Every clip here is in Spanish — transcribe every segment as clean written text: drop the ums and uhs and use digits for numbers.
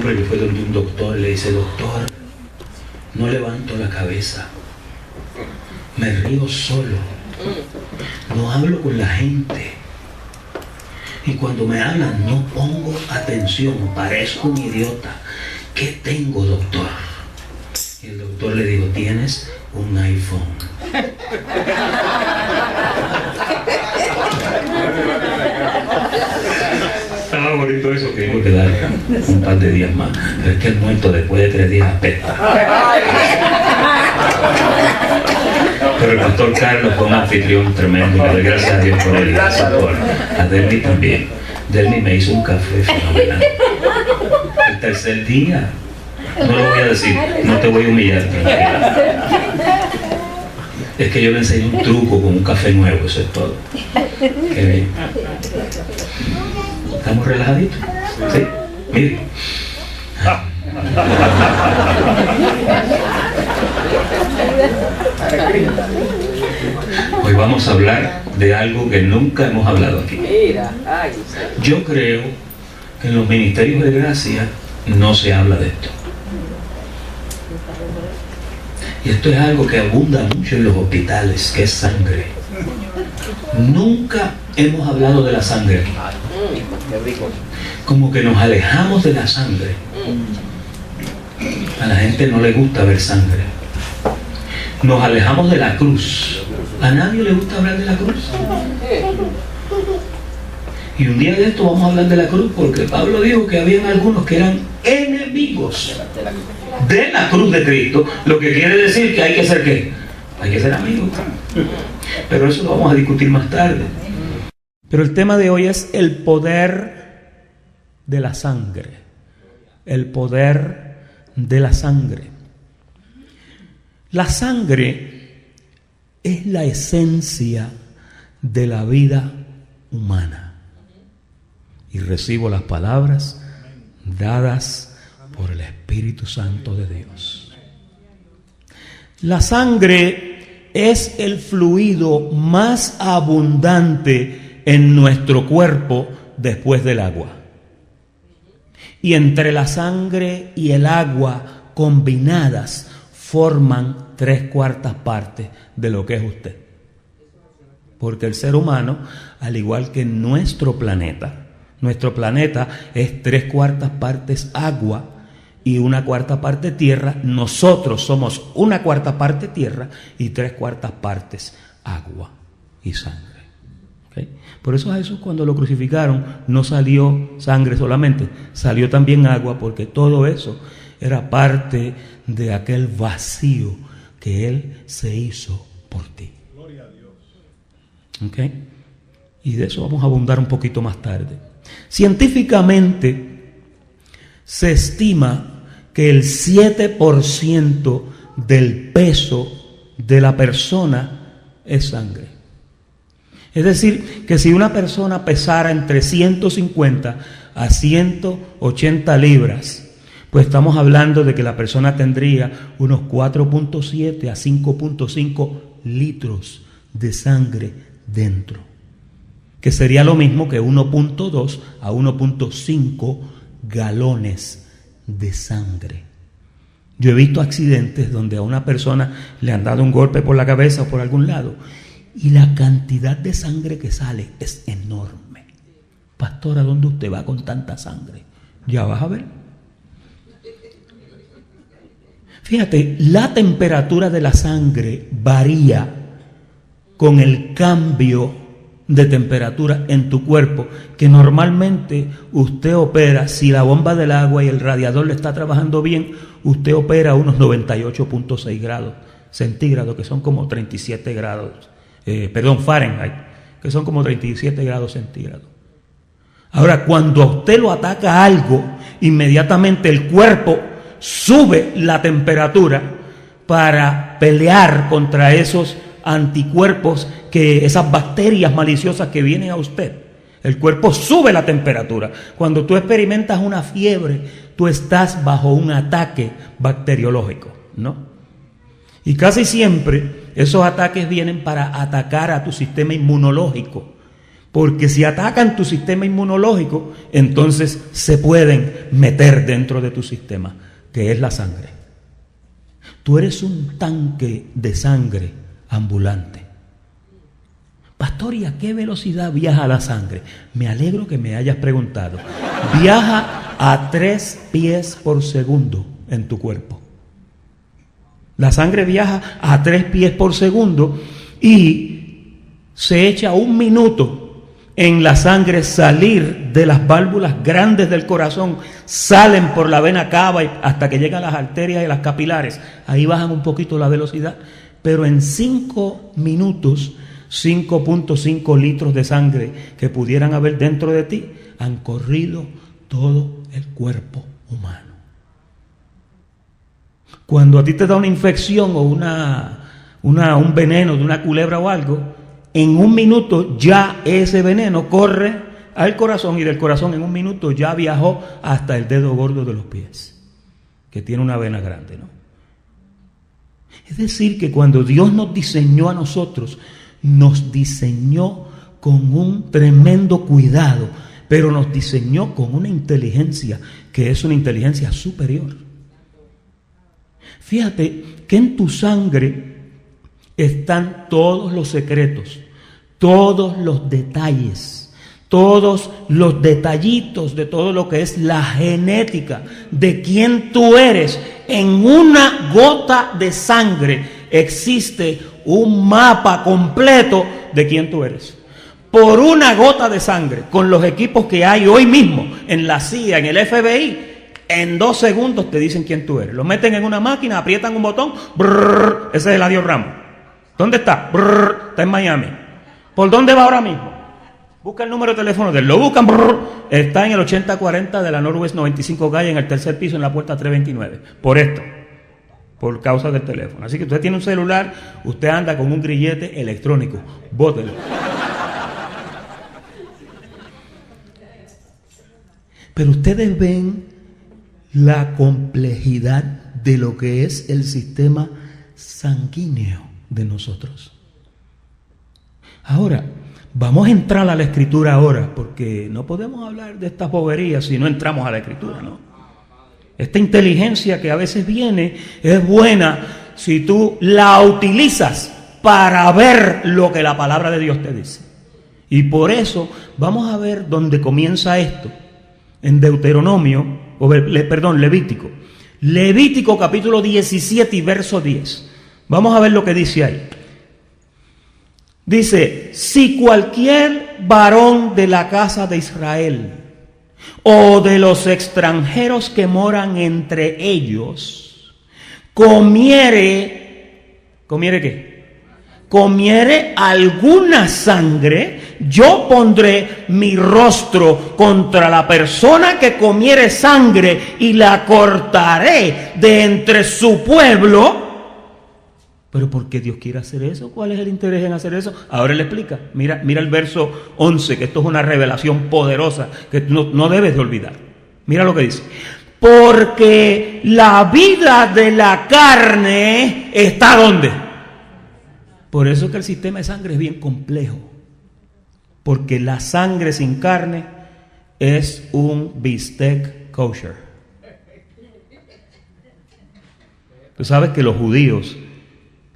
hombre que fue donde un doctor le dice: doctor, no levanto la cabeza, me río solo, no hablo con la gente, y cuando me hablan no pongo atención, parezco un idiota. ¿Qué tengo, doctor? Y el doctor le dijo: tienes un iPhone. Estaba bonito eso, que tengo que dar un par de días más, pero es que el muerto después de 3 días apesta. Pero el pastor Carlos fue un anfitrión tremendo, y le doy gracias a Dios por él, y gracias a Delmi también. Delmi me hizo un café fenomenal. El tercer día, no lo voy a decir, no te voy a humillar, tranquila. Es que yo le enseñé un truco con un café nuevo, eso es todo. Qué bien. ¿Estamos relajaditos? ¿Sí? Mire. Hoy vamos a hablar de algo que nunca hemos hablado aquí. Yo creo que en los ministerios de gracia no se habla de esto. Y esto es algo que abunda mucho en los hospitales, que es sangre. Nunca hemos hablado de la sangre aquí. Como que nos alejamos de la sangre. A la gente no le gusta ver sangre. Nos alejamos de la cruz. ¿A nadie le gusta hablar de la cruz? Y un día de esto vamos a hablar de la cruz, porque Pablo dijo que habían algunos que eran enemigos de la cruz de Cristo, lo que quiere decir que hay que ser ¿qué? Hay que ser amigos. Pero eso lo vamos a discutir más tarde. Pero el tema de hoy es el poder de la sangre. El poder de la sangre. La sangre es la esencia de la vida humana. Y recibo las palabras dadas por el Espíritu Santo de Dios. La sangre es el fluido más abundante en nuestro cuerpo después del agua. Y entre la sangre y el agua combinadas forman 3/4 partes de lo que es usted. Porque el ser humano, al igual que nuestro planeta es 3/4 partes agua y 1/4 parte tierra. Nosotros somos 1/4 parte tierra y 3/4 partes agua y sangre. ¿Okay? Por eso a Jesús, cuando lo crucificaron, no salió sangre solamente, salió también agua, porque todo eso era parte de aquel vacío que Él se hizo por ti. Gloria a Dios. ¿Okay? Y de eso vamos a abundar un poquito más tarde. Científicamente se estima que el 7% del peso de la persona es sangre. Es decir, que si una persona pesara entre 150 a 180 libras, pues estamos hablando de que la persona tendría unos 4.7 a 5.5 litros de sangre dentro, que sería lo mismo que 1.2 a 1.5 galones de sangre. Yo he visto accidentes donde a una persona le han dado un golpe por la cabeza o por algún lado, y la cantidad de sangre que sale es enorme. Pastor, ¿a dónde usted va con tanta sangre? Ya vas a ver. Fíjate, la temperatura de la sangre varía con el cambio de temperatura en tu cuerpo, que normalmente usted opera, si la bomba del agua y el radiador le está trabajando bien, usted opera a unos 98.6 grados centígrados, que son como 37 grados, Fahrenheit, que son como 37 grados centígrados. Ahora, cuando a usted lo ataca algo, inmediatamente el cuerpo sube la temperatura para pelear contra esos anticuerpos, que esas bacterias maliciosas que vienen a usted. El cuerpo sube la temperatura. Cuando tú experimentas una fiebre, tú estás bajo un ataque bacteriológico, ¿no? Y casi siempre esos ataques vienen para atacar a tu sistema inmunológico, Porque si atacan tu sistema inmunológico, entonces se pueden meter dentro de tu sistema, que es la sangre. Tú eres un tanque de sangre ambulante. Pastor, ¿y a qué velocidad viaja la sangre? Me alegro que me hayas preguntado. Viaja a 3 pies por segundo en tu cuerpo. La sangre viaja a 3 pies por segundo y se echa 1 minuto en la sangre salir de las válvulas grandes del corazón, salen por la vena cava hasta que llegan las arterias y las capilares. Ahí bajan un poquito la velocidad, pero en 5 minutos, 5.5 litros de sangre que pudieran haber dentro de ti han corrido todo el cuerpo humano. Cuando a ti te da una infección o un veneno de una culebra o algo, en 1 minuto ya ese veneno corre al corazón y del corazón en 1 minuto ya viajó hasta el dedo gordo de los pies, que tiene una vena grande, ¿no? Es decir, que cuando Dios nos diseñó a nosotros, nos diseñó con un tremendo cuidado, pero nos diseñó con una inteligencia que es una inteligencia superior. Fíjate que en tu sangre están todos los secretos, todos los detalles, todos los detallitos de todo lo que es la genética de quién tú eres. En una gota de sangre existe un mapa completo de quién tú eres. Por una gota de sangre, con los equipos que hay hoy mismo en la CIA, en el FBI, en 2 segundos te dicen quién tú eres. Lo meten en una máquina, aprietan un botón, brrr, ese es Eladio Ramos. ¿Dónde está? Brrr, está en Miami. ¿Por dónde va ahora mismo? Busca el número de teléfono de él. Lo buscan, brrr, está en el 8040 de la Northwest 95 Calle, en el 3er piso, en la puerta 329. Por esto, por causa del teléfono. Así que usted tiene un celular, usted anda con un grillete electrónico. Bótelo. Pero ustedes ven la complejidad de lo que es el sistema sanguíneo de nosotros. Ahora, vamos a entrar a la Escritura ahora, porque no podemos hablar de estas boberías si no entramos a la Escritura, ¿no? Esta inteligencia que a veces viene es buena si tú la utilizas para ver lo que la palabra de Dios te dice. Y por eso vamos a ver dónde comienza esto, en Levítico. Levítico capítulo 17 y verso 10. Vamos a ver lo que dice ahí. Dice, si cualquier varón de la casa de Israel o de los extranjeros que moran entre ellos comiere ¿qué? Comiere alguna sangre, yo pondré mi rostro contra la persona que comiere sangre y la cortaré de entre su pueblo. ¿Pero por qué Dios quiere hacer eso? ¿Cuál es el interés en hacer eso? Ahora le explica. Mira el verso 11, que esto es una revelación poderosa que no debes de olvidar. Mira lo que dice. Porque la vida de la carne está ¿dónde? Por eso que el sistema de sangre es bien complejo. Porque la sangre sin carne es un bistec kosher. Tú sabes que los judíos,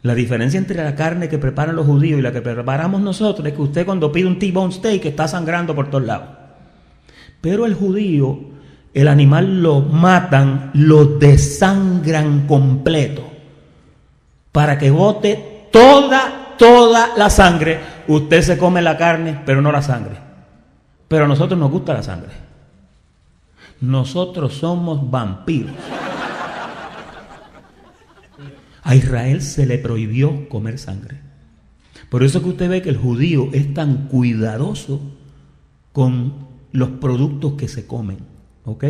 la diferencia entre la carne que preparan los judíos y la que preparamos nosotros es que usted cuando pide un T-bone steak está sangrando por todos lados. Pero el judío, el animal lo matan, lo desangran completo para que bote toda la sangre. Usted se come la carne, pero no la sangre. Pero a nosotros nos gusta la sangre. Nosotros somos vampiros. A Israel se le prohibió comer sangre. Por eso que usted ve que el judío es tan cuidadoso con los productos que se comen, ¿ok?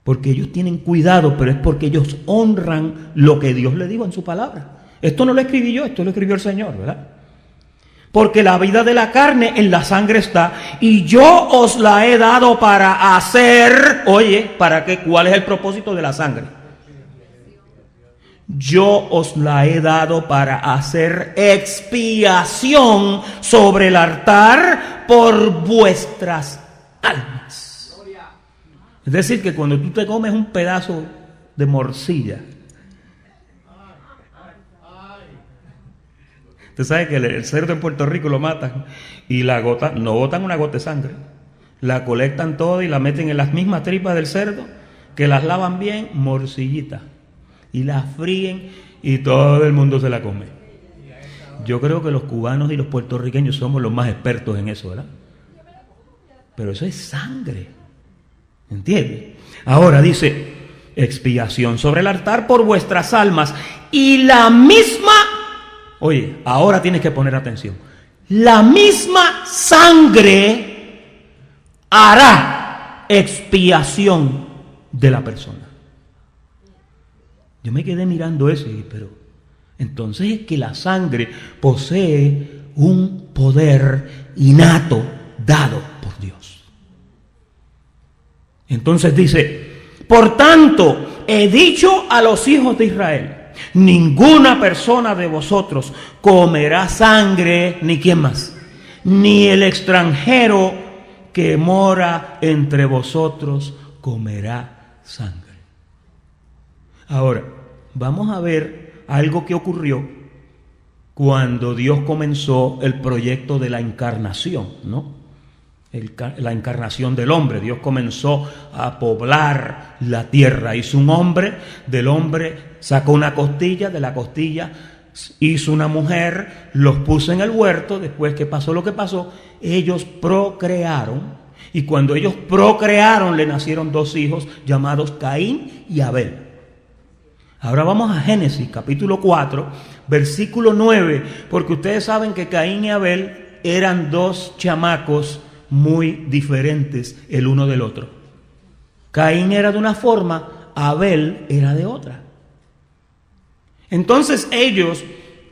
Porque ellos tienen cuidado, pero es porque ellos honran lo que Dios le dijo en su palabra. Esto no lo escribí yo, esto lo escribió el Señor, ¿verdad? Porque la vida de la carne en la sangre está, y yo os la he dado para hacer, oye, ¿para qué? ¿Cuál es el propósito de la sangre? Yo os la he dado para hacer expiación sobre el altar por vuestras almas. Es decir, que cuando tú te comes un pedazo de morcilla, usted sabe que el cerdo en Puerto Rico lo matan y no botan una gota de sangre, la colectan toda y la meten en las mismas tripas del cerdo, que las lavan bien, morcillita, y la fríen y todo el mundo se la come. Yo creo que los cubanos y los puertorriqueños somos los más expertos en eso, ¿verdad? Pero eso es sangre, ¿entiendes? Ahora dice, expiación sobre el altar por vuestras almas, y la misma, oye, ahora tienes que poner atención, la misma sangre hará expiación de la persona. Yo me quedé mirando eso y dije, pero entonces es que la sangre posee un poder innato dado por Dios. Entonces dice, por tanto, he dicho a los hijos de Israel, ninguna persona de vosotros comerá sangre, ni quién más, ni el extranjero que mora entre vosotros comerá sangre. Ahora, vamos a ver algo que ocurrió cuando Dios comenzó el proyecto de la encarnación, ¿no? La encarnación del hombre. Dios comenzó a poblar la tierra. Hizo un hombre, del hombre sacó una costilla, de la costilla hizo una mujer, los puso en el huerto. Después que pasó lo que pasó, ellos procrearon. Y cuando ellos procrearon, le nacieron dos hijos llamados Caín y Abel. Ahora vamos a Génesis capítulo 4, versículo 9, porque ustedes saben que Caín y Abel eran dos chamacos muy diferentes el uno del otro. Caín era de una forma, Abel era de otra. Entonces ellos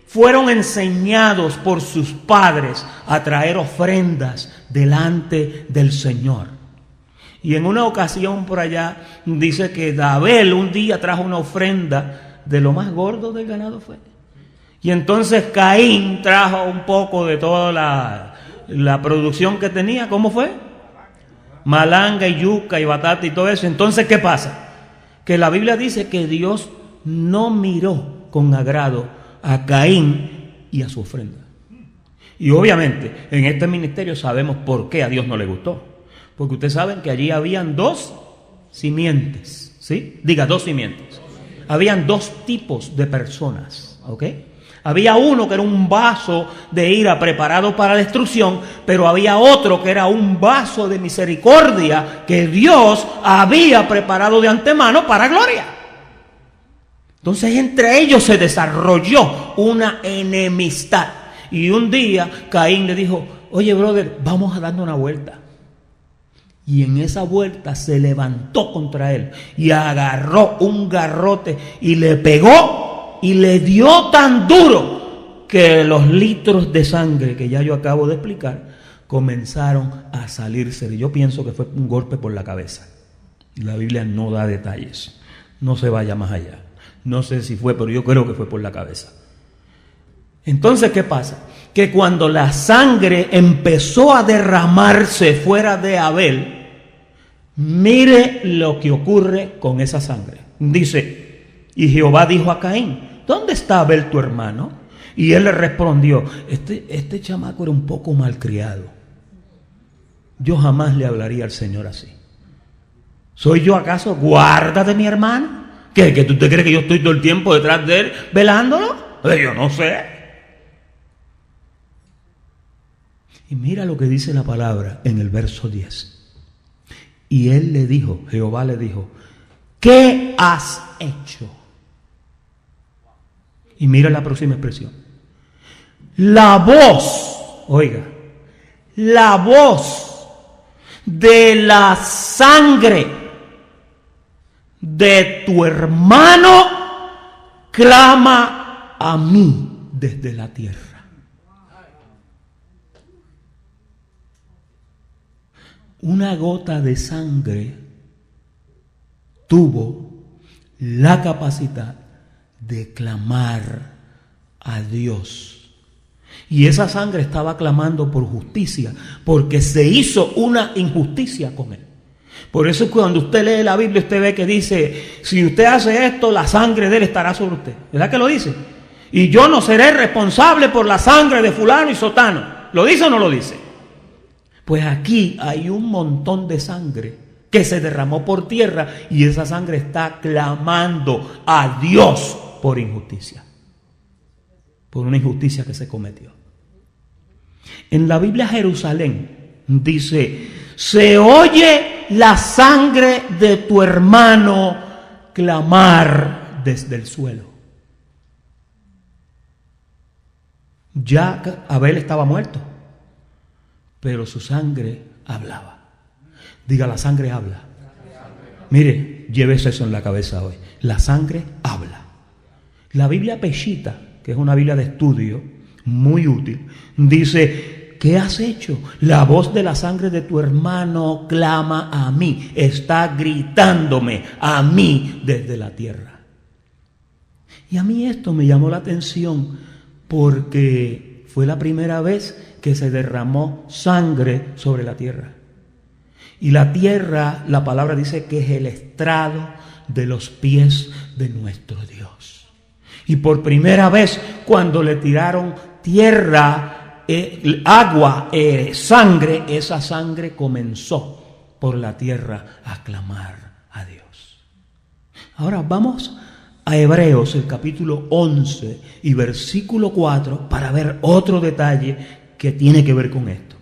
fueron enseñados por sus padres a traer ofrendas delante del Señor. Y en una ocasión por allá dice que Abel un día trajo una ofrenda de lo más gordo del ganado fue. Y entonces Caín trajo un poco de toda la producción que tenía. ¿Cómo fue? Malanga y yuca y batata y todo eso. Entonces, ¿qué pasa? Que la Biblia dice que Dios no miró con agrado a Caín y a su ofrenda. Y obviamente en este ministerio sabemos por qué a Dios no le gustó. Porque ustedes saben que allí habían dos simientes, ¿sí? Diga, dos simientes. Habían dos tipos de personas, ¿ok? Había uno que era un vaso de ira preparado para destrucción, pero había otro que era un vaso de misericordia que Dios había preparado de antemano para gloria. Entonces entre ellos se desarrolló una enemistad. Y un día Caín le dijo, oye brother, vamos a darnos una vuelta. Y en esa vuelta se levantó contra él y agarró un garrote y le pegó y le dio tan duro que los litros de sangre que ya yo acabo de explicar comenzaron a salirse. Yo pienso que fue un golpe por la cabeza. La Biblia no da detalles, no se vaya más allá. No sé si fue, pero yo creo que fue por la cabeza. Entonces, ¿qué pasa? Que cuando la sangre empezó a derramarse fuera de Abel, mire lo que ocurre con esa sangre. Dice, y Jehová dijo a Caín, ¿dónde está Abel tu hermano? Y él le respondió, este chamaco era un poco malcriado. Yo jamás le hablaría al Señor así. ¿Soy yo acaso guarda de mi hermano? ¿Qué? ¿Que tú te crees que yo estoy todo el tiempo detrás de él velándolo? Yo no sé. Y mira lo que dice la palabra en el verso 10. Y él le dijo, Jehová le dijo, ¿qué has hecho? Y mira la próxima expresión. La voz, oiga, la voz de la sangre de tu hermano clama a mí desde la tierra. Una gota de sangre tuvo la capacidad de clamar a Dios. Y esa sangre estaba clamando por justicia, porque se hizo una injusticia con él. Por eso cuando usted lee la Biblia, usted ve que dice, si usted hace esto, la sangre de él estará sobre usted. ¿Verdad que lo dice? Y yo no seré responsable por la sangre de fulano y sotano. ¿Lo dice o no lo dice? Pues aquí hay un montón de sangre que se derramó por tierra y esa sangre está clamando a Dios por injusticia. Por una injusticia que se cometió. En la Biblia Jerusalén dice, se oye la sangre de tu hermano clamar desde el suelo. Ya Abel estaba muerto, pero su sangre hablaba. Diga, la sangre habla. Mire, llévese eso en la cabeza hoy. La sangre habla. La Biblia Peshitta, que es una Biblia de estudio muy útil, dice, ¿qué has hecho? La voz de la sangre de tu hermano clama a mí, está gritándome a mí desde la tierra. Y a mí esto me llamó la atención porque fue la primera vez que se derramó sangre sobre la tierra. Y la tierra, la palabra dice que es el estrado de los pies de nuestro Dios. Y por primera vez cuando le tiraron tierra, agua, sangre, esa sangre comenzó por la tierra a clamar a Dios. Ahora vamos a Hebreos, el capítulo 11 y versículo 4, para ver otro detalle que tiene que ver con esto.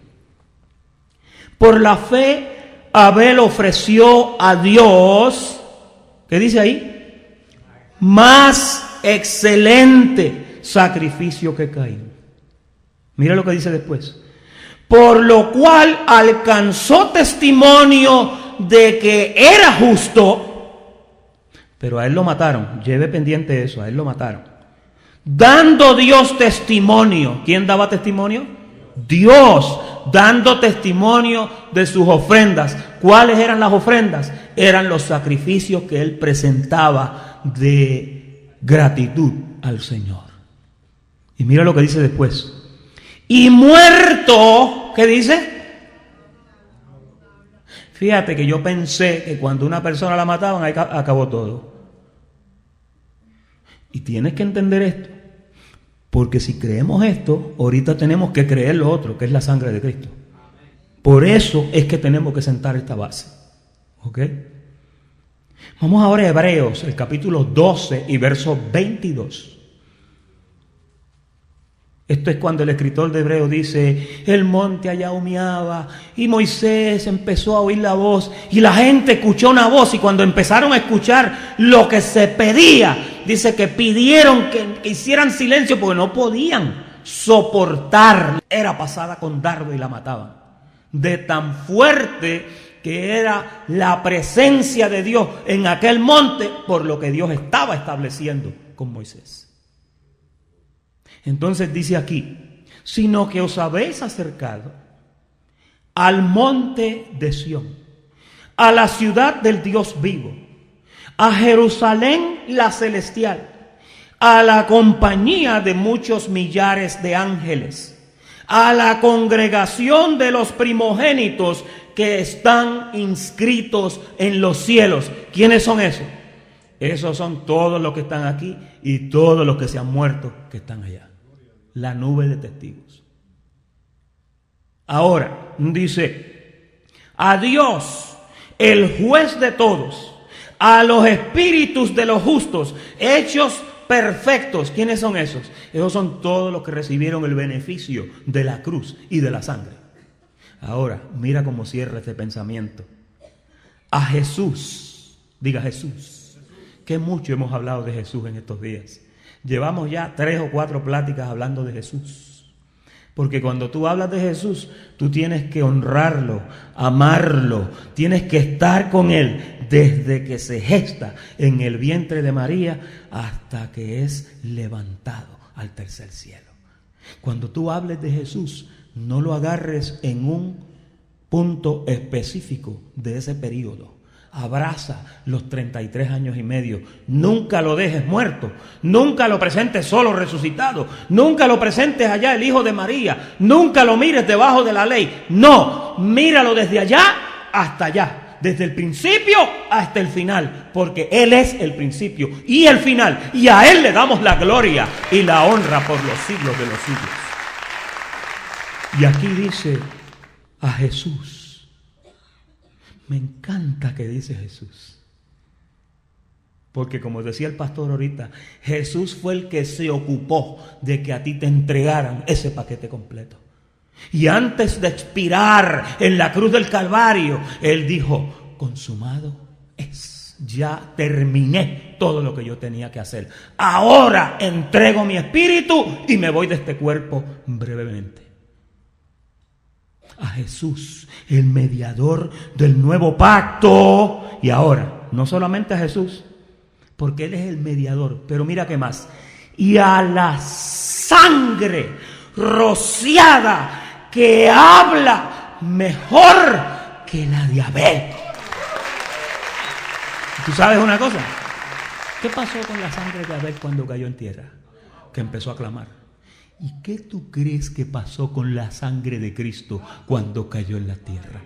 Por la fe, Abel ofreció a Dios, ¿qué dice ahí? Más excelente sacrificio que Caín. Mira lo que dice después. Por lo cual alcanzó testimonio de que era justo, pero a él lo mataron. Lleve pendiente eso, a él lo mataron. Dando Dios testimonio. ¿Quién daba testimonio? Dios, dando testimonio de sus ofrendas. ¿Cuáles eran las ofrendas? Eran los sacrificios que él presentaba de gratitud al Señor. Y mira lo que dice después. Y muerto, ¿qué dice? Fíjate que yo pensé que cuando una persona la mataban, ahí acabó todo. Y tienes que entender esto. Porque si creemos esto, ahorita tenemos que creer lo otro, que es la sangre de Cristo. Por eso es que tenemos que sentar esta base. ¿Ok? Vamos ahora a Hebreos, el capítulo 12 y verso 22. Esto es cuando el escritor de Hebreos dice, el monte allá humeaba y Moisés empezó a oír la voz y la gente escuchó una voz y cuando empezaron a escuchar lo que se pedía, dice que pidieron que hicieran silencio porque no podían soportar. Era pasada con dardo y la mataban. De tan fuerte que era la presencia de Dios en aquel monte por lo que Dios estaba estableciendo con Moisés. Entonces dice aquí, sino que os habéis acercado al monte de Sión, a la ciudad del Dios vivo, a Jerusalén la celestial, a la compañía de muchos millares de ángeles, a la congregación de los primogénitos que están inscritos en los cielos. ¿Quiénes son esos? Esos son todos los que están aquí y todos los que se han muerto que están allá. La nube de testigos. Ahora, dice, a Dios, el juez de todos, a los espíritus de los justos, hechos perfectos. ¿Quiénes son esos? Esos son todos los que recibieron el beneficio de la cruz y de la sangre. Ahora, mira cómo cierra este pensamiento. A Jesús, diga Jesús, que mucho hemos hablado de Jesús en estos días. Llevamos ya 3 o 4 pláticas hablando de Jesús. Porque cuando tú hablas de Jesús, tú tienes que honrarlo, amarlo, tienes que estar con Él desde que se gesta en el vientre de María hasta que es levantado al tercer cielo. Cuando tú hables de Jesús, no lo agarres en un punto específico de ese periodo. abraza los 33 años y medio. Nunca lo dejes muerto. Nunca lo presentes solo resucitado. Nunca lo presentes allá el Hijo de María. Nunca lo mires debajo de la ley. No, míralo desde allá hasta allá. Desde el principio hasta el final. Porque Él es el principio y el final. Y a Él le damos la gloria y la honra por los siglos de los siglos. Y aquí dice a Jesús. Me encanta que dice Jesús. Porque como decía el pastor ahorita, Jesús fue el que se ocupó de que a ti te entregaran ese paquete completo. Y antes de expirar en la cruz del Calvario, Él dijo, consumado es. Ya terminé todo lo que yo tenía que hacer. Ahora entrego mi espíritu y me voy de este cuerpo brevemente. A Jesús, el mediador del nuevo pacto. Y ahora, no solamente a Jesús, porque Él es el mediador, pero mira qué más. Y a la sangre rociada que habla mejor que la de Abel. ¿Tú sabes una cosa? ¿Qué pasó con la sangre de Abel cuando cayó en tierra? Que empezó a clamar. ¿Y qué tú crees que pasó con la sangre de Cristo cuando cayó en la tierra?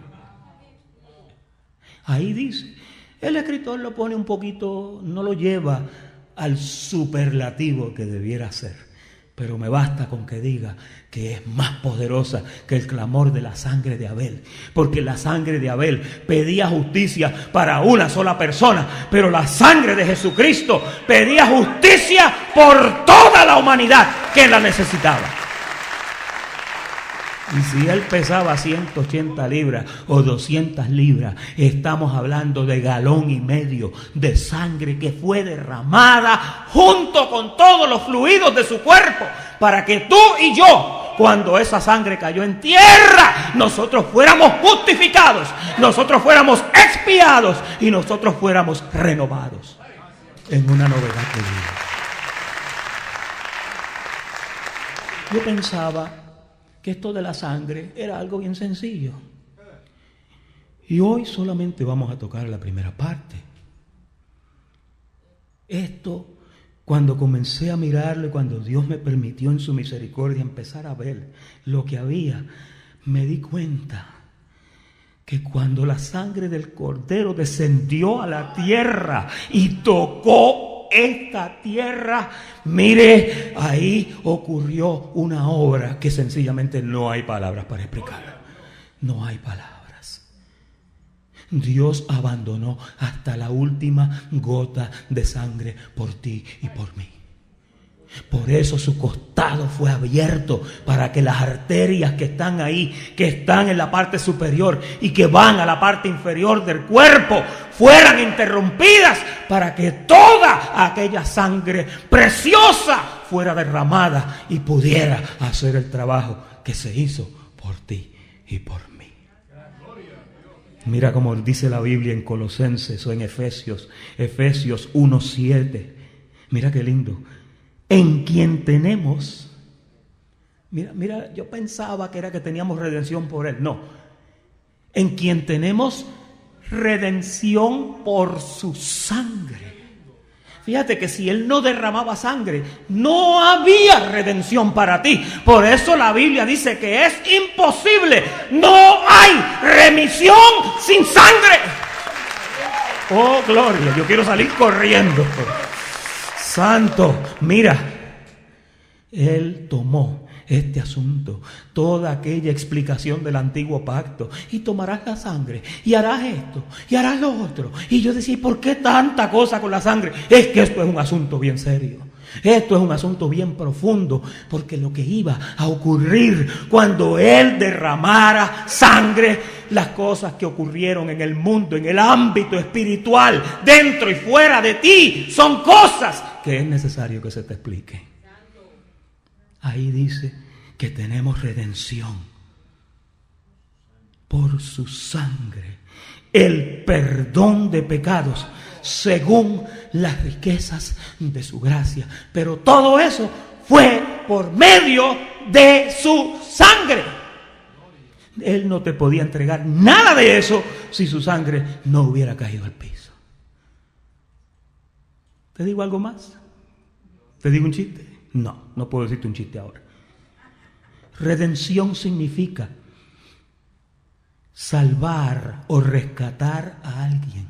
Ahí dice, el escritor lo pone un poquito, no lo lleva al superlativo que debiera ser. Pero me basta con que diga que es más poderosa que el clamor de la sangre de Abel. Porque la sangre de Abel pedía justicia para una sola persona. Pero la sangre de Jesucristo pedía justicia por toda la humanidad que la necesitaba. Y si Él pesaba 180 libras o 200 libras, estamos hablando de 1,5 galones de sangre que fue derramada junto con todos los fluidos de su cuerpo, para que tú y yo, cuando esa sangre cayó en tierra, nosotros fuéramos justificados, nosotros fuéramos expiados y nosotros fuéramos renovados en una novedad de vida. Yo pensaba que esto de la sangre era algo bien sencillo. Y hoy solamente vamos a tocar la primera parte. Esto, cuando comencé a mirarlo y cuando Dios me permitió en su misericordia empezar a ver lo que había, me di cuenta que cuando la sangre del Cordero descendió a la tierra y tocó esta tierra, mire, ahí ocurrió una obra que sencillamente no hay palabras para explicar. No hay palabras. Dios abandonó hasta la última gota de sangre por ti y por mí. Por eso su costado fue abierto, para que las arterias que están ahí, que están en la parte superior y que van a la parte inferior del cuerpo, fueran interrumpidas, para que toda aquella sangre preciosa fuera derramada y pudiera hacer el trabajo que se hizo por ti y por mí. Mira como dice la Biblia en Colosenses o en Efesios 1:7. Mira qué lindo. En quien tenemos, mira, yo pensaba que era que teníamos redención por Él. No, en quien tenemos redención por su sangre. Fíjate que si Él no derramaba sangre, no había redención para ti. Por eso la Biblia dice que es imposible. No hay remisión sin sangre. Oh, gloria, yo quiero salir corriendo. Santo, mira, Él tomó este asunto, toda aquella explicación del antiguo pacto, y tomarás la sangre, y harás esto, y harás lo otro. Y yo decía, ¿por qué tanta cosa con la sangre? Es que esto es un asunto bien serio. Esto es un asunto bien profundo, porque lo que iba a ocurrir cuando Él derramara sangre, las cosas que ocurrieron en el mundo, en el ámbito espiritual, dentro y fuera de ti, son cosas que es necesario que se te explique. Ahí dice que tenemos redención por su sangre, el perdón de pecados según las riquezas de su gracia. Pero todo eso fue por medio de su sangre. Él no te podía entregar nada de eso si su sangre no hubiera caído al piso. ¿Te digo algo más? ¿Te digo un chiste? No, no puedo decirte un chiste ahora. Redención significa salvar o rescatar a alguien.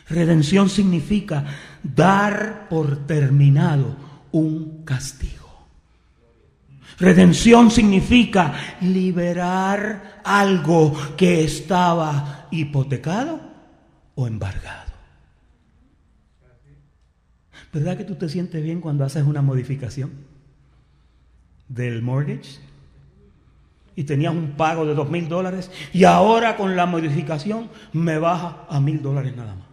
Redención significa dar por terminado un castigo. Redención significa liberar algo que estaba hipotecado o embargado. ¿Verdad que tú te sientes bien cuando haces una modificación del mortgage? Y tenías un pago de $2,000 y ahora con la modificación me baja a $1,000 nada más.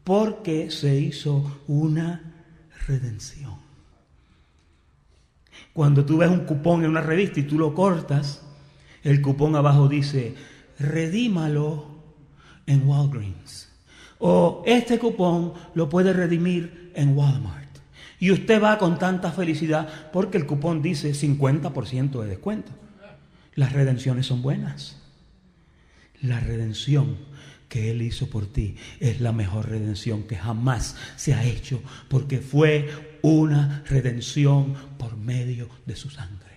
Porque se hizo una redención. Cuando tú ves un cupón en una revista y tú lo cortas, el cupón abajo dice, redímalo en Walgreens. O este cupón lo puede redimir en Walmart. Y usted va con tanta felicidad porque el cupón dice 50% de descuento. Las redenciones son buenas. La redención que Él hizo por ti es la mejor redención que jamás se ha hecho, porque fue una redención por medio de su sangre.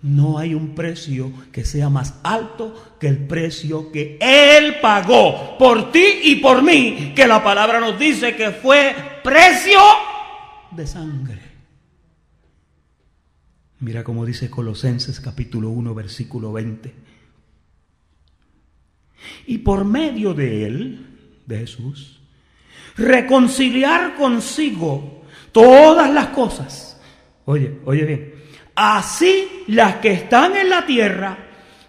No hay un precio que sea más alto que el precio que Él pagó por ti y por mí, que la palabra nos dice que fue precio de sangre. Mira cómo dice Colosenses capítulo 1 versículo 20. Y por medio de Él, de Jesús, reconciliar consigo todas las cosas. Oye bien. Así las que están en la tierra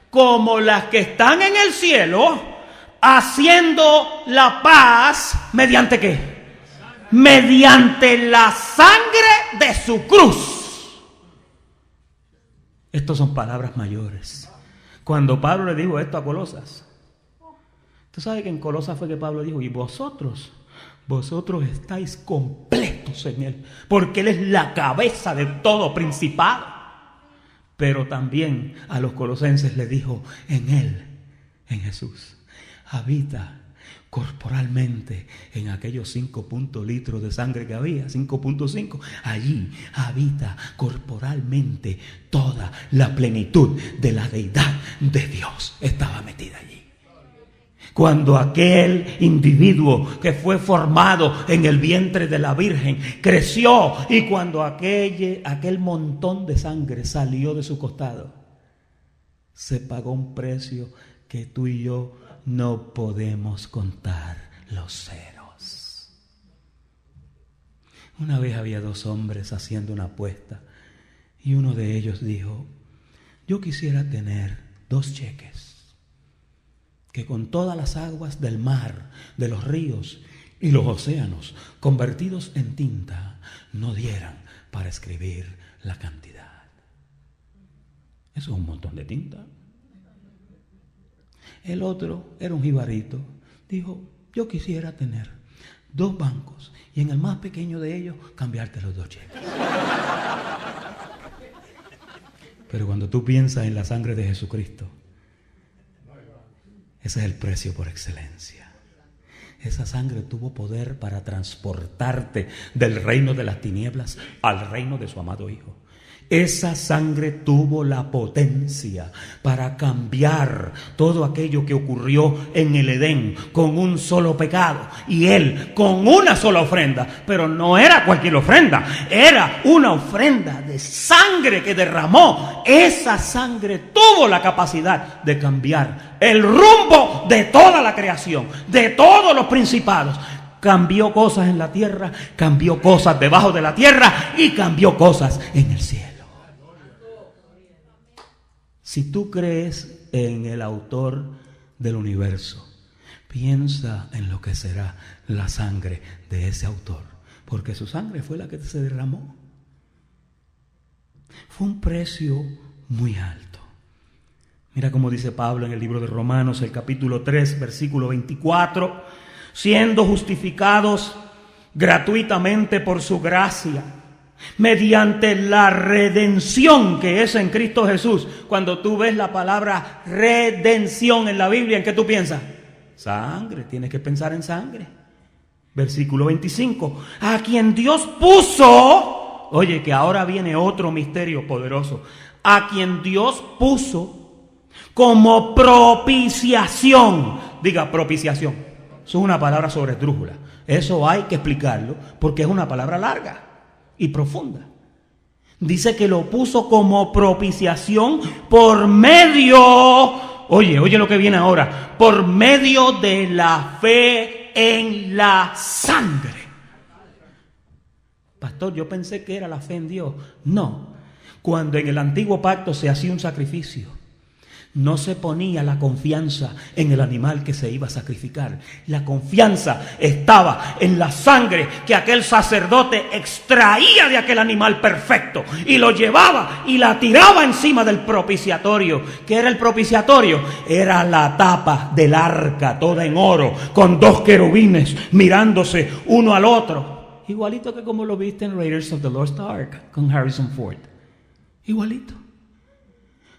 como las que están en el cielo, haciendo la paz mediante ¿qué? Mediante la sangre de su cruz. Estas son palabras mayores. Cuando Pablo le dijo esto a Colosas, tú sabes que en Colosas fue que Pablo dijo, y vosotros estáis completos en Él, porque Él es la cabeza de todo principado. Pero también a los colosenses les dijo, en Él, en Jesús, habita corporalmente en aquellos 5 litros de sangre que había, 5.5, allí habita corporalmente toda la plenitud de la deidad de Dios, estaba metida allí. Cuando aquel individuo que fue formado en el vientre de la Virgen creció, y cuando aquel montón de sangre salió de su costado, se pagó un precio que tú y yo no podemos contar los ceros. Una vez había 2 hombres haciendo una apuesta y uno de ellos dijo, yo quisiera tener 2 cheques que con todas las aguas del mar, de los ríos y los océanos convertidos en tinta no dieran para escribir la cantidad. Eso es un montón de tinta. El otro era un jibarito. Dijo, yo quisiera tener 2 bancos y en el más pequeño de ellos cambiarte los 2 cheques. Pero cuando tú piensas en la sangre de Jesucristo, ese es el precio por excelencia. Esa sangre tuvo poder para transportarte del reino de las tinieblas al reino de su amado Hijo. Esa sangre tuvo la potencia para cambiar todo aquello que ocurrió en el Edén con un solo pecado y Él con una sola ofrenda. Pero no era cualquier ofrenda, era una ofrenda de sangre que derramó. Esa sangre tuvo la capacidad de cambiar el rumbo de toda la creación, de todos los principados. Cambió cosas en la tierra, cambió cosas debajo de la tierra y cambió cosas en el cielo. Si tú crees en el autor del universo, piensa en lo que será la sangre de ese autor, porque su sangre fue la que se derramó. Fue un precio muy alto. Mira cómo dice Pablo en el libro de Romanos, el capítulo 3, versículo 24, siendo justificados gratuitamente por su gracia, mediante la redención que es en Cristo Jesús. Cuando tú ves la palabra redención en la Biblia, ¿en qué tú piensas? Sangre, tienes que pensar en sangre. Versículo 25, a quien Dios puso, oye, que ahora viene otro misterio poderoso, a quien Dios puso como propiciación. Diga propiciación. Eso es una palabra sobresdrújula. Eso hay que explicarlo porque es una palabra larga y profunda. Dice que lo puso como propiciación por medio, oye lo que viene ahora, por medio de la fe en la sangre. Pastor, yo pensé que era la fe en Dios. No, cuando en el antiguo pacto se hacía un sacrificio, no se ponía la confianza en el animal que se iba a sacrificar. La confianza estaba en la sangre que aquel sacerdote extraía de aquel animal perfecto y lo llevaba y la tiraba encima del propiciatorio. ¿Qué era el propiciatorio? Era la tapa del arca, toda en oro, con 2 querubines mirándose uno al otro. Igualito que como lo viste en Raiders of the Lost Ark con Harrison Ford. Igualito.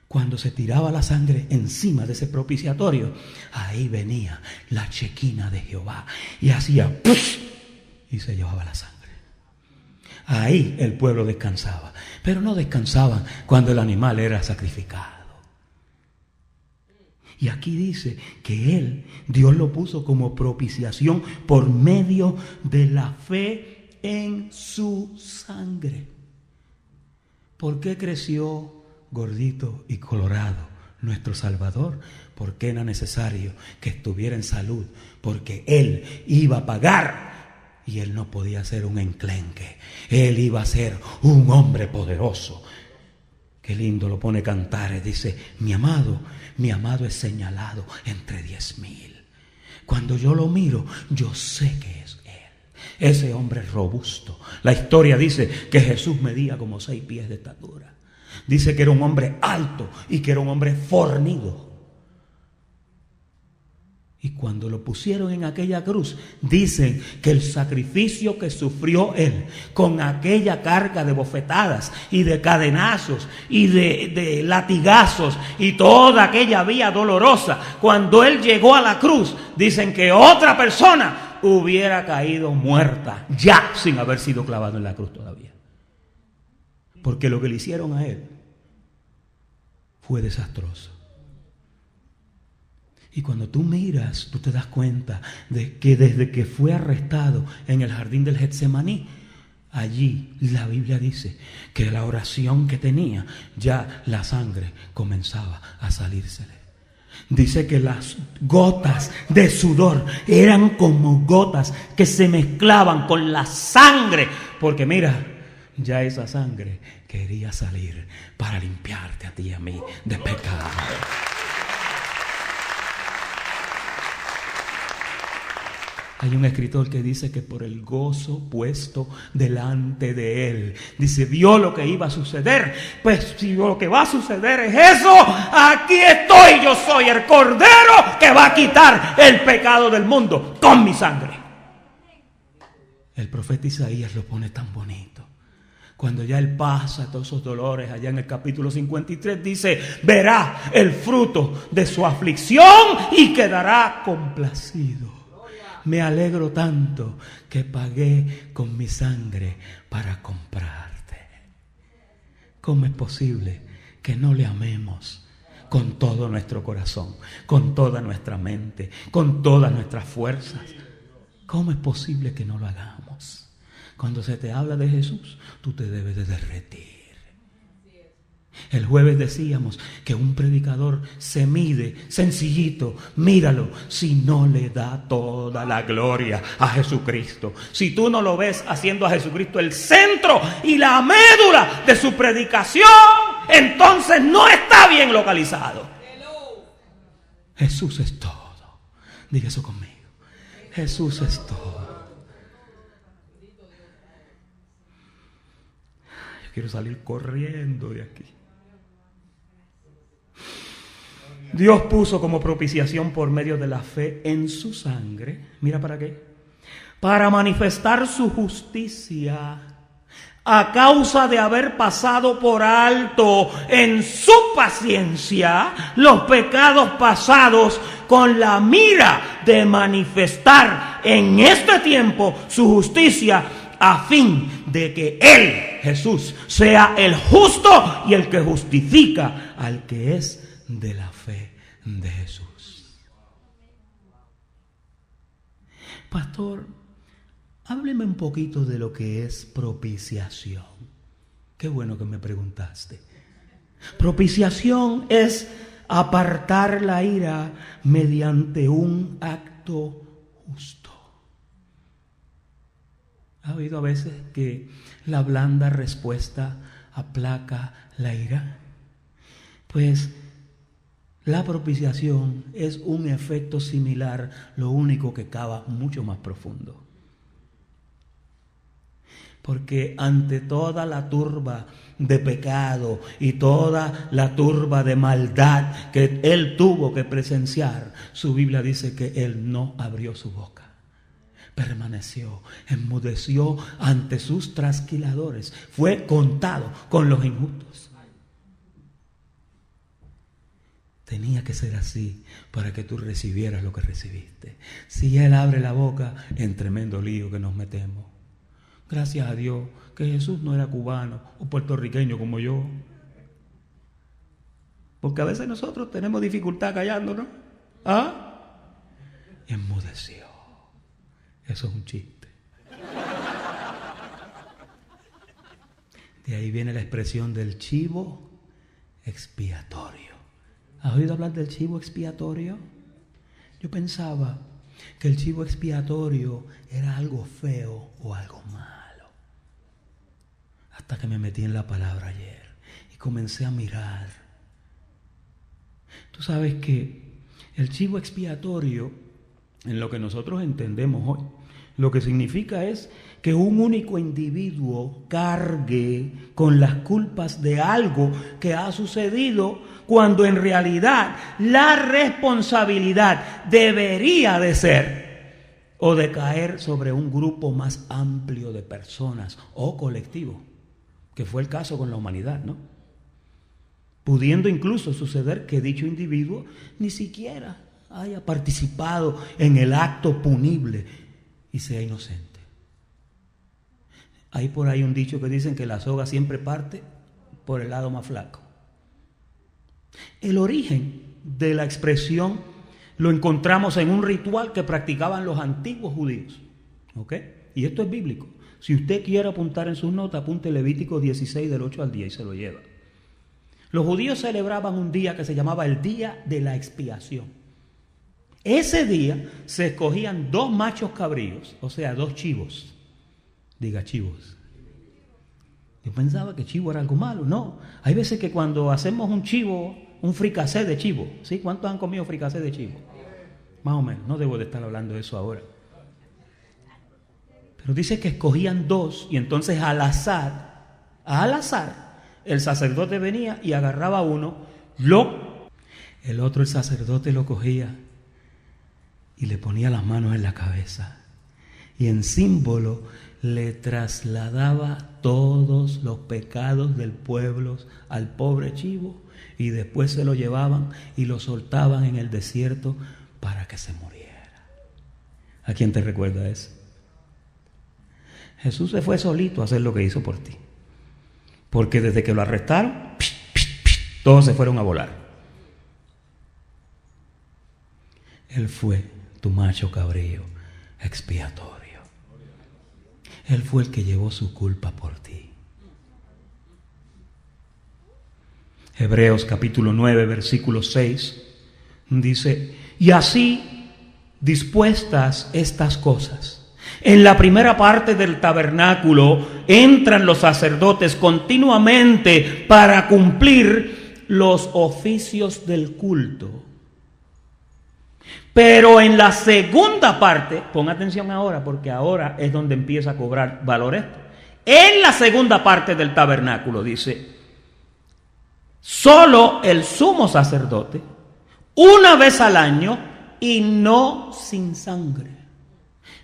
Cuando se tiraba la sangre encima de ese propiciatorio, ahí venía la chequina de Jehová y hacía ¡push! Y se llevaba la sangre. Ahí el pueblo descansaba, pero no descansaban cuando el animal era sacrificado. Y aquí dice que él, Dios lo puso como propiciación por medio de la fe en su sangre. ¿Por qué creció gordito y colorado nuestro Salvador? Porque era necesario que estuviera en salud, porque Él iba a pagar y Él no podía ser un enclenque. Él iba a ser un hombre poderoso. Qué lindo lo pone Cantares, dice, mi amado es señalado entre 10,000. Cuando yo lo miro, yo sé que es Él, ese hombre robusto. La historia dice que Jesús medía como 6 pies de estatura. Dice que era un hombre alto y que era un hombre fornido. Y cuando lo pusieron en aquella cruz, dicen que el sacrificio que sufrió él, con aquella carga de bofetadas y de cadenazos y de latigazos y toda aquella vía dolorosa, cuando él llegó a la cruz, dicen que otra persona hubiera caído muerta ya sin haber sido clavado en la cruz todavía. Porque lo que le hicieron a él fue desastroso. Y cuando tú miras, tú te das cuenta de que desde que fue arrestado en el jardín del Getsemaní, allí la Biblia dice que la oración que tenía, ya la sangre comenzaba a salírsele. Dice que las gotas de sudor eran como gotas que se mezclaban con la sangre. Porque mira, ya esa sangre quería salir para limpiarte a ti y a mí de pecado. Hay un escritor que dice que por el gozo puesto delante de él, dice, vio lo que iba a suceder. Pues si lo que va a suceder es eso, aquí estoy, yo soy el Cordero que va a quitar el pecado del mundo con mi sangre. El profeta Isaías lo pone tan bonito. Cuando ya él pasa todos esos dolores, allá en el capítulo 53 dice, verá el fruto de su aflicción y quedará complacido. Me alegro tanto que pagué con mi sangre para comprarte. ¿Cómo es posible que no le amemos con todo nuestro corazón, con toda nuestra mente, con todas nuestras fuerzas? ¿Cómo es posible que no lo hagamos? Cuando se te habla de Jesús, tú te debes de derretir. El jueves decíamos que un predicador se mide sencillito, míralo, si no le da toda la gloria a Jesucristo. Si tú no lo ves haciendo a Jesucristo el centro y la médula de su predicación, entonces no está bien localizado. Jesús es todo. Diga eso conmigo. Jesús es todo. Yo quiero salir corriendo de aquí. Dios puso como propiciación por medio de la fe en su sangre. Mira para qué. Para manifestar su justicia a causa de haber pasado por alto en su paciencia los pecados pasados, con la mira de manifestar en este tiempo su justicia, a fin de que Él, Jesús, sea el justo y el que justifica al que es de la fe de Jesús. Pastor, hábleme un poquito de lo que es propiciación. Qué bueno que me preguntaste. Propiciación es apartar la ira mediante un acto justo. ¿Ha oído a veces que la blanda respuesta aplaca la ira? Pues la propiciación es un efecto similar, lo único que cava mucho más profundo. Porque ante toda la turba de pecado y toda la turba de maldad que él tuvo que presenciar, su Biblia dice que él no abrió su boca. Permaneció, enmudeció ante sus trasquiladores. Fue contado con los injustos. Tenía que ser así para que tú recibieras lo que recibiste. Si él abre la boca, en tremendo lío que nos metemos. Gracias a Dios que Jesús no era cubano o puertorriqueño como yo. Porque a veces nosotros tenemos dificultad callándonos. ¿Ah? Enmudeció. Eso es un chiste. De ahí viene la expresión del chivo expiatorio. ¿Has oído hablar del chivo expiatorio? Yo pensaba que el chivo expiatorio era algo feo o algo malo. Hasta que me metí en la palabra ayer y comencé a mirar. Tú sabes que el chivo expiatorio, en lo que nosotros entendemos hoy, lo que significa es que un único individuo cargue con las culpas de algo que ha sucedido, cuando en realidad la responsabilidad debería de ser o de caer sobre un grupo más amplio de personas o colectivo, que fue el caso con la humanidad, ¿no? Pudiendo incluso suceder que dicho individuo ni siquiera haya participado en el acto punible y sea inocente. Hay por ahí un dicho que dicen que la soga siempre parte por el lado más flaco. El origen de la expresión lo encontramos en un ritual que practicaban los antiguos judíos. ¿Ok? Y esto es bíblico. Si usted quiere apuntar en sus notas, apunte Levítico 16 del 8 al 10 y se lo lleva. Los judíos celebraban un día que se llamaba el Día de la Expiación. Ese día se escogían 2 machos cabríos, o sea, 2 chivos. Diga chivos. Yo pensaba que chivo era algo malo. No, hay veces que cuando hacemos un chivo, un fricasé de chivo, ¿sí? ¿Cuántos han comido fricasé de chivo? Más o menos, no debo de estar hablando de eso ahora. Pero dice que escogían 2 y entonces al azar, el sacerdote venía y agarraba uno, el otro el sacerdote lo cogía y le ponía las manos en la cabeza y en símbolo le trasladaba todos los pecados del pueblo al pobre chivo y después se lo llevaban y lo soltaban en el desierto para que se muriera. ¿A quién te recuerda eso? Jesús se fue solito a hacer lo que hizo por ti. Porque desde que lo arrestaron, todos se fueron a volar. Él fue tu macho cabrío expiatorio. Él fue el que llevó su culpa por ti. Hebreos capítulo 9, versículo 6, dice, y así dispuestas estas cosas. En la primera parte del tabernáculo entran los sacerdotes continuamente para cumplir los oficios del culto. Pero en la segunda parte, pon atención ahora porque ahora es donde empieza a cobrar valor esto. En la segunda parte del tabernáculo dice, solo el sumo sacerdote, una vez al año y no sin sangre.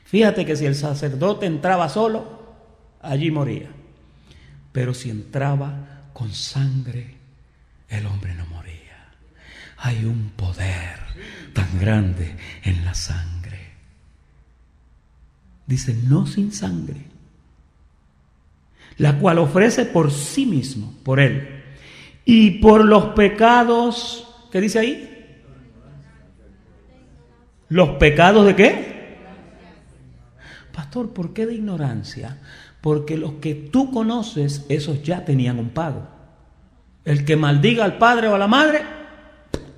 Fíjate que si el sacerdote entraba solo, allí moría. Pero si entraba con sangre, el hombre no moría. Hay un poder tan grande en la sangre. Dice, no sin sangre, la cual ofrece por sí mismo, por él, y por los pecados, ¿qué dice ahí? ¿Los pecados de qué? Pastor, ¿por qué de ignorancia? Porque los que tú conoces, esos ya tenían un pago. El que maldiga al padre o a la madre,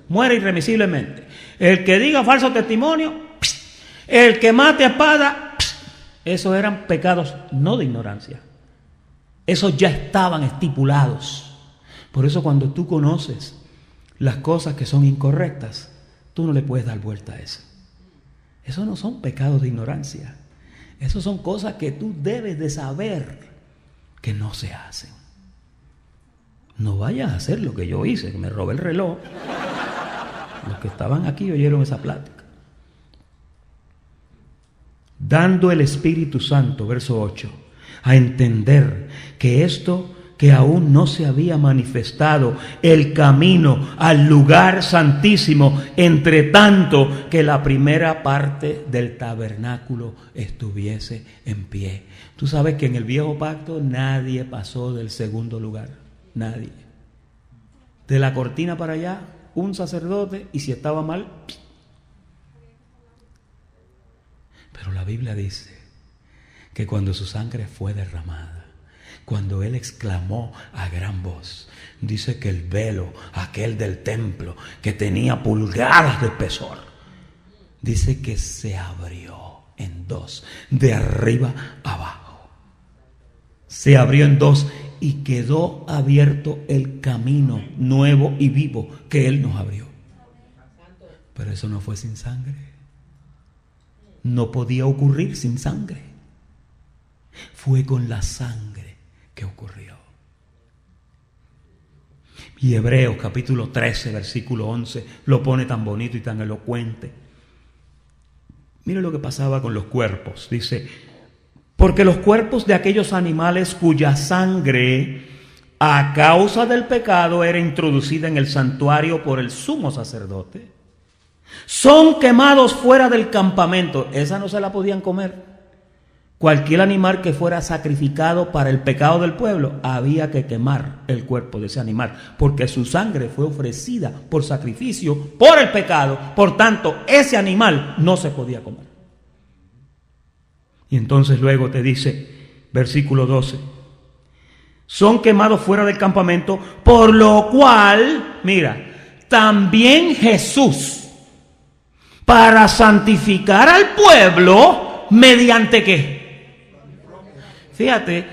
muere irremisiblemente. El que diga falso testimonio, el que mate a espada, esos eran pecados no de ignorancia. Esos ya estaban estipulados. Por eso cuando tú conoces las cosas que son incorrectas, tú no le puedes dar vuelta a eso. Esos no son pecados de ignorancia. Esos son cosas que tú debes de saber que no se hacen. No vayas a hacer lo que yo hice, que me robé el reloj. Los que estaban aquí oyeron esa plática. Dando el Espíritu Santo, verso 8, a entender que esto que aún no se había manifestado, el camino al lugar santísimo, entre tanto que la primera parte del tabernáculo estuviese en pie. Tú sabes que en el viejo pacto nadie pasó del segundo lugar, nadie. De la cortina para allá, un sacerdote, y si estaba mal. Pero la Biblia dice que cuando su sangre fue derramada, cuando él exclamó a gran voz, dice que el velo, aquel del templo, que tenía pulgadas de espesor, dice que se abrió en dos, de arriba abajo. Se abrió en dos y quedó abierto el camino nuevo y vivo que él nos abrió. Pero eso no fue sin sangre. No podía ocurrir sin sangre. Fue con la sangre que ocurrió. Y Hebreos capítulo 13, versículo 11, lo pone tan bonito y tan elocuente. Mire lo que pasaba con los cuerpos. Dice, porque los cuerpos de aquellos animales cuya sangre a causa del pecado era introducida en el santuario por el sumo sacerdote, son quemados fuera del campamento. Esa no se la podían comer. Cualquier animal que fuera sacrificado para el pecado del pueblo, había que quemar el cuerpo de ese animal, porque su sangre fue ofrecida por sacrificio por el pecado. Por tanto, ese animal no se podía comer. Y entonces luego te dice, versículo 12, son quemados fuera del campamento, por lo cual, mira, también Jesús, para santificar al pueblo, ¿mediante qué? Fíjate,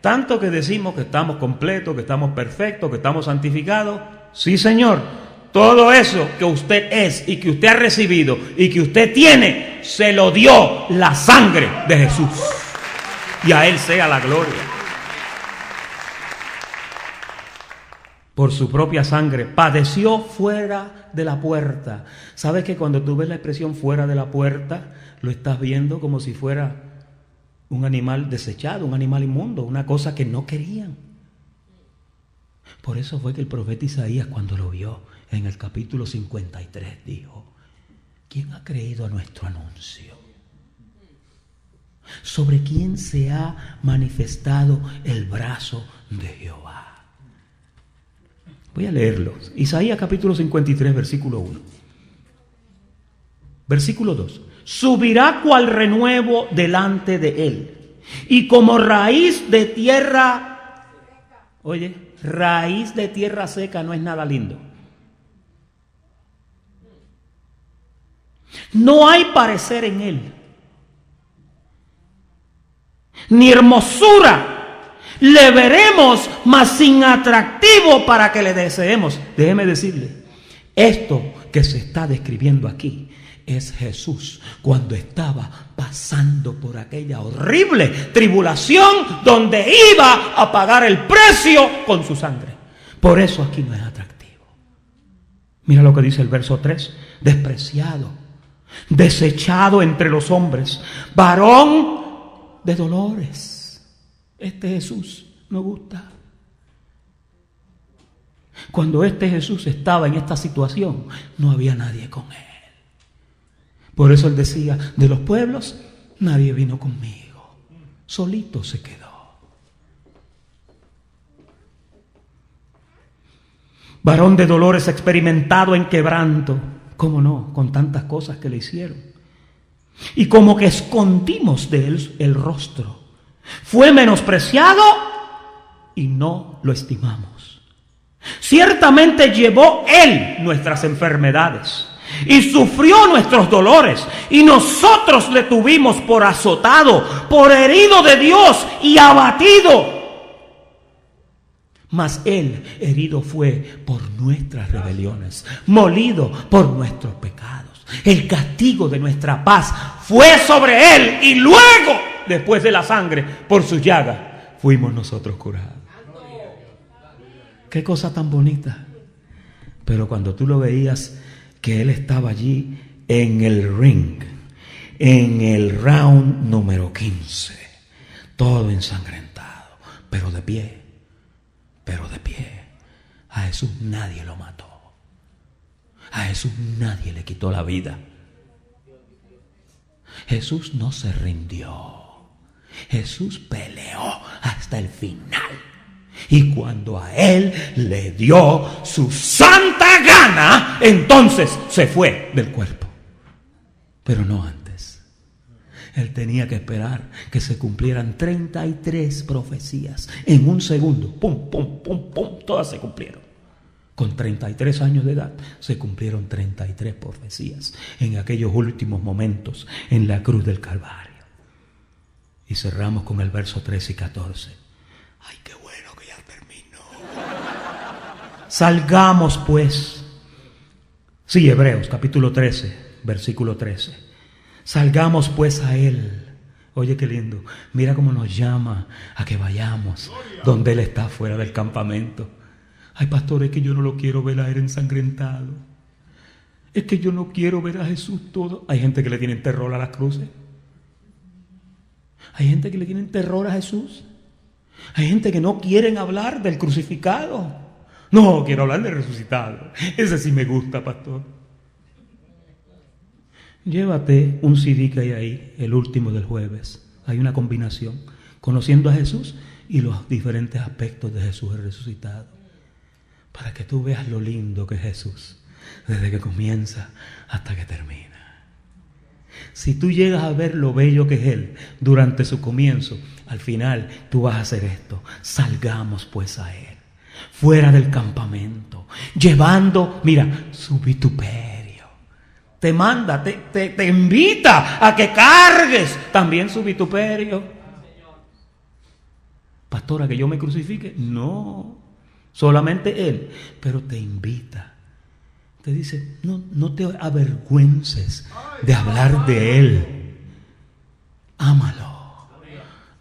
tanto que decimos que estamos completos, que estamos perfectos, que estamos santificados. Sí, Señor, todo eso que usted es y que usted ha recibido y que usted tiene, se lo dio la sangre de Jesús. Y a Él sea la gloria. Por su propia sangre padeció fuera de la puerta. ¿Sabes que cuando tú ves la expresión fuera de la puerta, lo estás viendo como si fuera un animal desechado, un animal inmundo, una cosa que no querían? Por eso fue que el profeta Isaías, cuando lo vio en el capítulo 53, dijo, ¿quién ha creído a nuestro anuncio? ¿Sobre quién se ha manifestado el brazo de Jehová? Voy a leerlos. Isaías capítulo 53, versículo 1. Versículo 2. Subirá cual renuevo delante de él, y como raíz de tierra, oye, raíz de tierra seca no es nada lindo. No hay parecer en él, ni hermosura le veremos, mas sin atractivo para que le deseemos. Déjeme decirle, esto que se está describiendo aquí es Jesús cuando estaba pasando por aquella horrible tribulación donde iba a pagar el precio con su sangre. Por eso aquí no es atractivo. Mira lo que dice el verso 3. Despreciado, desechado entre los hombres, varón de dolores. Este Jesús no gusta. Cuando este Jesús estaba en esta situación, no había nadie con él. Por eso él decía, de los pueblos, nadie vino conmigo. Solito se quedó. Varón de dolores, experimentado en quebranto. ¿Cómo no? Con tantas cosas que le hicieron. Y como que escondimos de él el rostro. Fue menospreciado y no lo estimamos. Ciertamente llevó él nuestras enfermedades y sufrió nuestros dolores, y nosotros le tuvimos por azotado, por herido de Dios y abatido. Mas él herido fue por nuestras rebeliones, molido por nuestros pecados. El castigo de nuestra paz fue sobre él, y luego, después de la sangre, por su llaga, fuimos nosotros curados. Qué cosa tan bonita. Pero cuando tú lo veías, que él estaba allí en el ring, en el round número 15, todo ensangrentado, pero de pie. A Jesús nadie lo mató. A Jesús nadie le quitó la vida. Jesús no se rindió. Jesús peleó hasta el final. Y cuando a él le dio su santa gana, entonces se fue del cuerpo. Pero no antes. Él tenía que esperar que se cumplieran 33 profecías. En un segundo, pum, pum, pum, pum, todas se cumplieron. Con 33 años de edad se cumplieron 33 profecías en aquellos últimos momentos en la cruz del Calvario. Y cerramos con el verso 13 y 14. ¡Ay, qué bueno que ya terminó! Salgamos pues. Sí, Hebreos capítulo 13, versículo 13. Salgamos pues a él. Oye, qué lindo. Mira cómo nos llama a que vayamos donde él está, fuera del campamento. Ay, pastor, es que yo no lo quiero ver a él ensangrentado. Es que yo no quiero ver a Jesús todo. Hay gente que le tiene terror a las cruces. Hay gente que le tiene terror a Jesús. Hay gente que no quieren hablar del crucificado. No, quiero hablar del resucitado. Ese sí me gusta, pastor. Llévate un CD que hay ahí, el último del jueves. Hay una combinación, conociendo a Jesús y los diferentes aspectos de Jesús el resucitado, para que tú veas lo lindo que es Jesús, desde que comienza hasta que termina. Si tú llegas a ver lo bello que es Él durante su comienzo, al final tú vas a hacer esto. Salgamos pues a Él, fuera del campamento, llevando, mira, su vituperio. Te manda, te invita a que cargues también su vituperio. Pastora, ¿que yo me crucifique? No, solamente Él. Pero te invita. Te dice, no te avergüences de hablar de Él. Ámalo.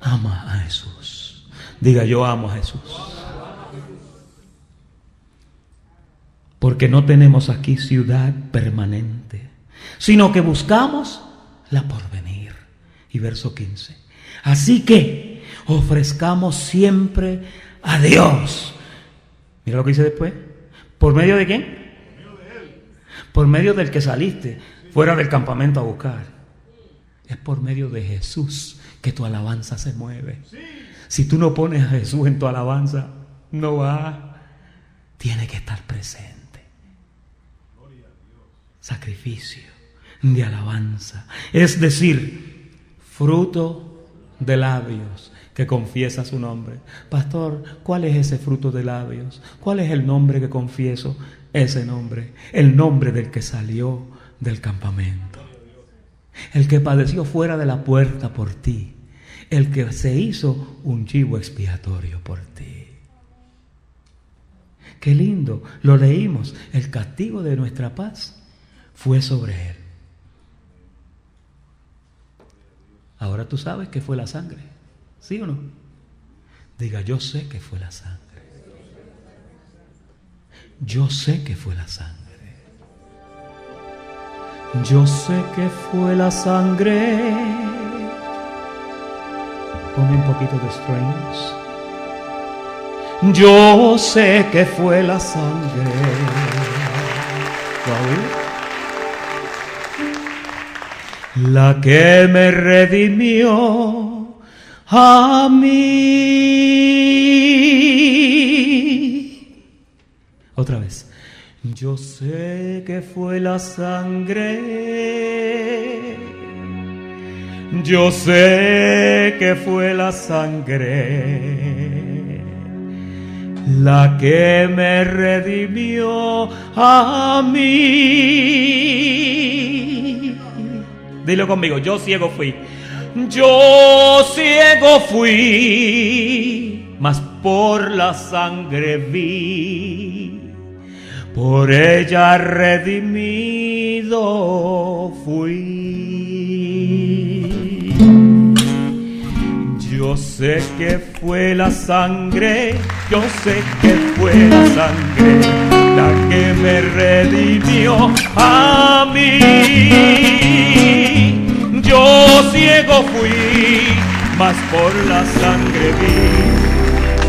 Ama a Jesús. Diga, yo amo a Jesús. Porque no tenemos aquí ciudad permanente, sino que buscamos la porvenir. Y verso 15. Así que ofrezcamos siempre a Dios. Mira lo que dice después. ¿Por medio de quién? Por medio del que saliste fuera del campamento a buscar. Es por medio de Jesús que tu alabanza se mueve. Si tú no pones a Jesús en tu alabanza, no va. Tiene que estar presente. Sacrificio de alabanza, es decir, fruto de labios que confiesa su nombre. Pastor, ¿cuál es ese fruto de labios? ¿Cuál es el nombre que confieso? Ese nombre, el nombre del que salió del campamento, el que padeció fuera de la puerta por ti, el que se hizo un chivo expiatorio por ti. Qué lindo, lo leímos, el castigo de nuestra paz fue sobre Él. Ahora tú sabes que fue la sangre, ¿sí o no? Diga, yo sé que fue la sangre. Yo sé que fue la sangre. Yo sé que fue la sangre. Ponme un poquito de Strings. Yo sé que fue la sangre. La que me redimió a mí. Otra vez. Yo sé que fue la sangre. Yo sé que fue la sangre la que me redimió a mí. Dilo conmigo, yo ciego fui. Yo ciego fui, mas por la sangre vi. Por ella redimido fui. Yo sé que fue la sangre, yo sé que fue la sangre la que me redimió a mí. Yo ciego fui, mas por la sangre vi.